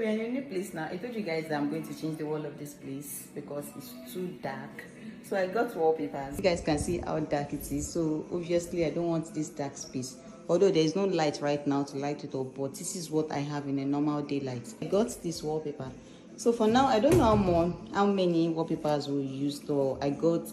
we're in a new place now. I told you guys that I'm going to change the wall of this place because it's too dark. So I got wallpapers. You guys can see how dark it is. So obviously I don't want this dark space. Although there is no light right now to light it up, but this is what I have in a normal daylight. I got this wallpaper. So for now, I don't know how many wallpapers we used. So I got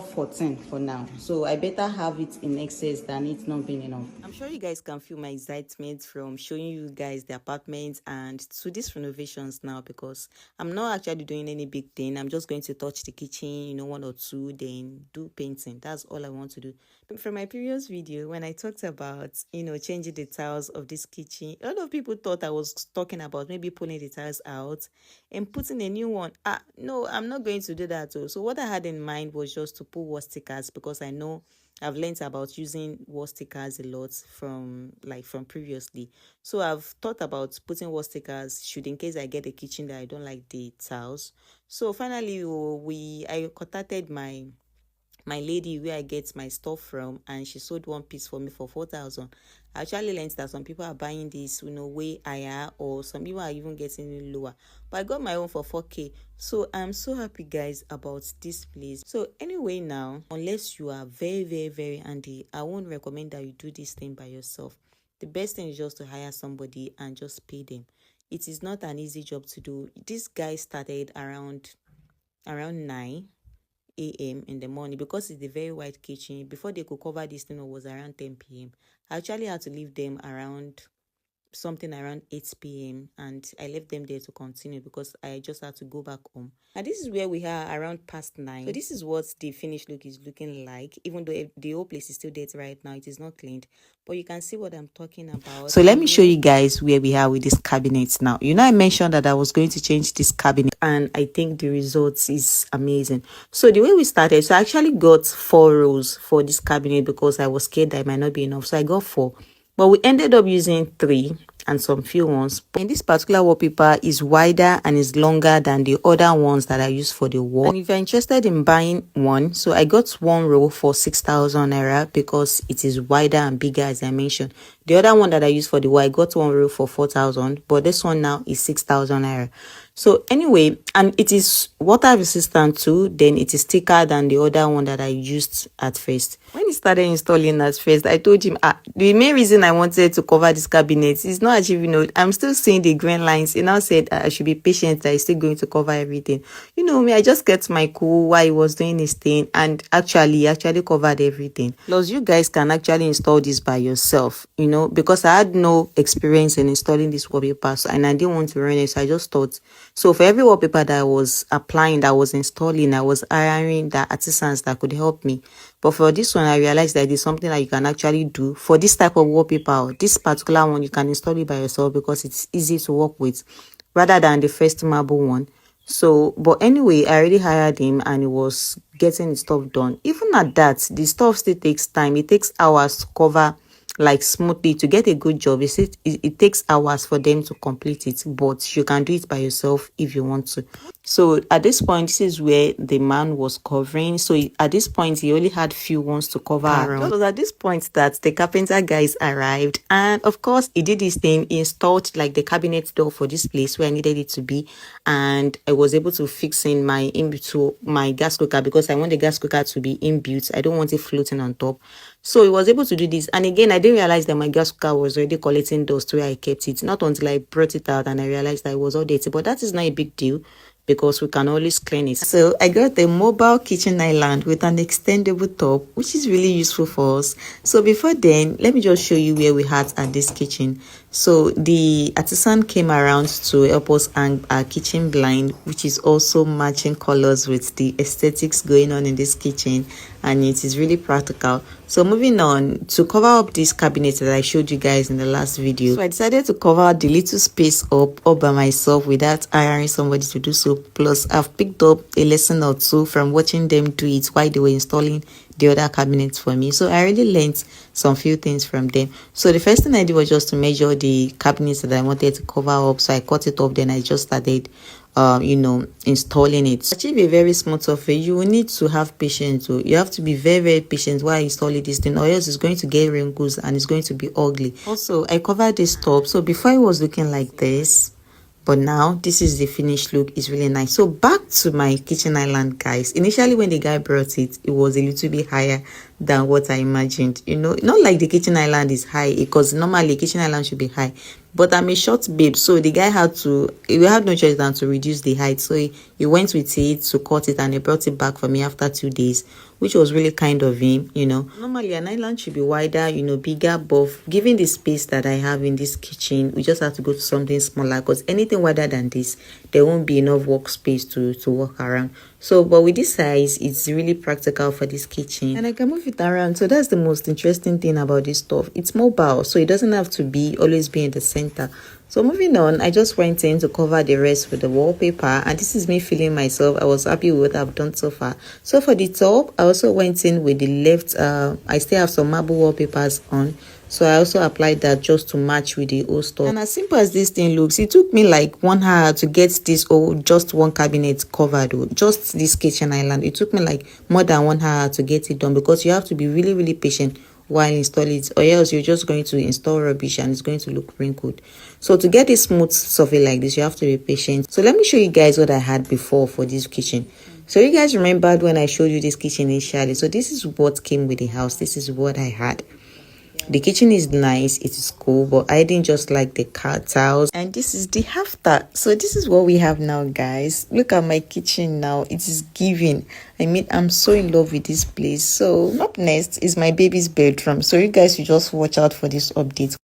14 for now, so I better have it in excess than it not being enough. I'm sure you guys can feel my excitement from showing you guys the apartment and to these renovations now, because I'm not actually doing any big thing. I'm just going to touch the kitchen, you know, 1 or 2, then do painting. That's all I want to do. From my previous video, when I talked about, you know, changing the tiles of this kitchen, a lot of people thought I was talking about maybe pulling the tiles out and putting a new one. No, I'm not going to do that. So what I had in mind was just to put wall stickers, because I know I've learned about using wall stickers a lot from previously. So I've thought about putting wall stickers should in case I get a kitchen that I don't like the tiles. So finally, I contacted my lady where I get my stuff from, and she sold one piece for me for 4,000. I actually learned that some people are buying this, you know, way higher, or some people are even getting it lower, but I got my own for 4K. So I'm so happy, guys, about this place. So anyway, now, unless you are very, very, very handy, I won't recommend that you do this thing by yourself. The best thing is just to hire somebody and just pay them. It is not an easy job to do. This guy started around 9 a.m. in the morning, because it's a very wide kitchen. Before they could cover this thing, it was around 10 p.m. I actually had to leave them around 8 p.m. and I left them there to continue because I just had to go back home. And this is where we are around past 9. So this is what the finished look is looking like. Even though the whole place is still dirty right now, it is not cleaned, but you can see what I'm talking about. So let me show you guys where we are with this cabinet now. You know, I mentioned that I was going to change this cabinet, and I think the results is amazing. So the way we started, so I actually got 4 rows for this cabinet because I was scared that it might not be enough, so I got 4. But we ended up using 3 and some few ones. And this particular wallpaper is wider and is longer than the other ones that I use for the wall. And if you're interested in buying one, so I got 1 row for 6,000 naira because it is wider and bigger, as I mentioned. The other one that I use for the wall, I got 1 row for 4,000, but this one now is 6,000 naira. So anyway, and it is water resistant too, then it is thicker than the other one that I used at first. When he started installing at first, I told him the main reason I wanted to cover this cabinet is not achieving, you know, I'm still seeing the green lines. He now said I should be patient, that he's still going to cover everything. You know me, I just kept my cool while he was doing his thing, and he actually covered everything. Plus, you guys can actually install this by yourself, you know, because I had no experience in installing this wallpaper, and I didn't want to run it, so I just thought. So for every wallpaper that I was applying, that I was installing, I was hiring the artisans that could help me. But for this one, I realized that it's something that you can actually do. For this type of wallpaper, this particular one, you can install it by yourself because it's easy to work with, rather than the first marble one. So, but anyway, I already hired him and he was getting the stuff done. Even at that, the stuff still takes time. It takes hours to cover like smoothly. To get a good job, it takes hours for them to complete it, but you can do it by yourself if you want to. So at this point, this is where the man was covering. So at this point, he only had few ones to cover around. So at this point that the carpenter guys arrived, and of course he did his thing. He installed like the cabinet door for this place where I needed it to be, and I was able to fix in my gas cooker, because I want the gas cooker to be inbuilt. I don't want it floating on top. So he was able to do this. And again, I didn't realize that my gas cooker was already collecting dust where I kept it. Not until I brought it out and I realized that it was all dirty. But that is not a big deal, because we can always clean it. So I got a mobile kitchen island with an extendable top, which is really useful for us. So before then, let me just show you where we had at this kitchen. So the artisan came around to help us hang our kitchen blind, which is also matching colors with the aesthetics going on in this kitchen, and it is really practical. So moving on, to cover up this cabinet that I showed you guys in the last video, so I decided to cover the little space up by myself without hiring somebody to do so. Plus, I've picked up a lesson or two from watching them do it while they were installing the other cabinets for me. So I already learned some few things from them. So the first thing I did was just to measure the cabinets that I wanted to cover up. So I cut it up, then I just started you know, installing it. To achieve a very smooth surface, you will need to have patience. So you have to be very, very patient while installing this thing, or else it's going to get wrinkles and it's going to be ugly. Also, I covered this top. So before it was looking like this, but now this is the finished look. It's really nice. So back to my kitchen island, guys. Initially when the guy brought it, it was a little bit higher than what I imagined. You know, not like the kitchen island is high, because normally kitchen island should be high, but I'm a short babe, so the guy we had no choice than to reduce the height. So he went with it to cut it, and he brought it back for me after 2 days, which was really kind of him. You know, normally an island should be wider, you know, bigger, but given the space that I have in this kitchen, we just have to go to something smaller, because anything wider than this, there won't be enough workspace to walk around. So, but with this size, it's really practical for this kitchen, and I can move it around. So that's the most interesting thing about this stuff. It's mobile, so it doesn't have to always be in the center. So moving on, I just went in to cover the rest with the wallpaper, and this is me feeling myself. I was happy with what I've done so far. So for the top, I also went in with the left. I still have some marble wallpapers on, so I also applied that just to match with the old stuff. And as simple as this thing looks, it took me like 1 hour to get this just one cabinet covered, or just this kitchen island. It took me like more than 1 hour to get it done, because you have to be really, really patient while installing it, or else you're just going to install rubbish and it's going to look wrinkled. So to get a smooth surface like this, you have to be patient. So let me show you guys what I had before for this kitchen. So you guys remembered when I showed you this kitchen initially. So this is what came with the house. This is what I had. The kitchen is nice, it is cool, but I didn't just like the cat tiles. And this is the after. So this is what we have now, guys. Look at my kitchen now. It is giving. I mean, I'm so in love with this place. So up next is my baby's bedroom. So you guys should just watch out for this update.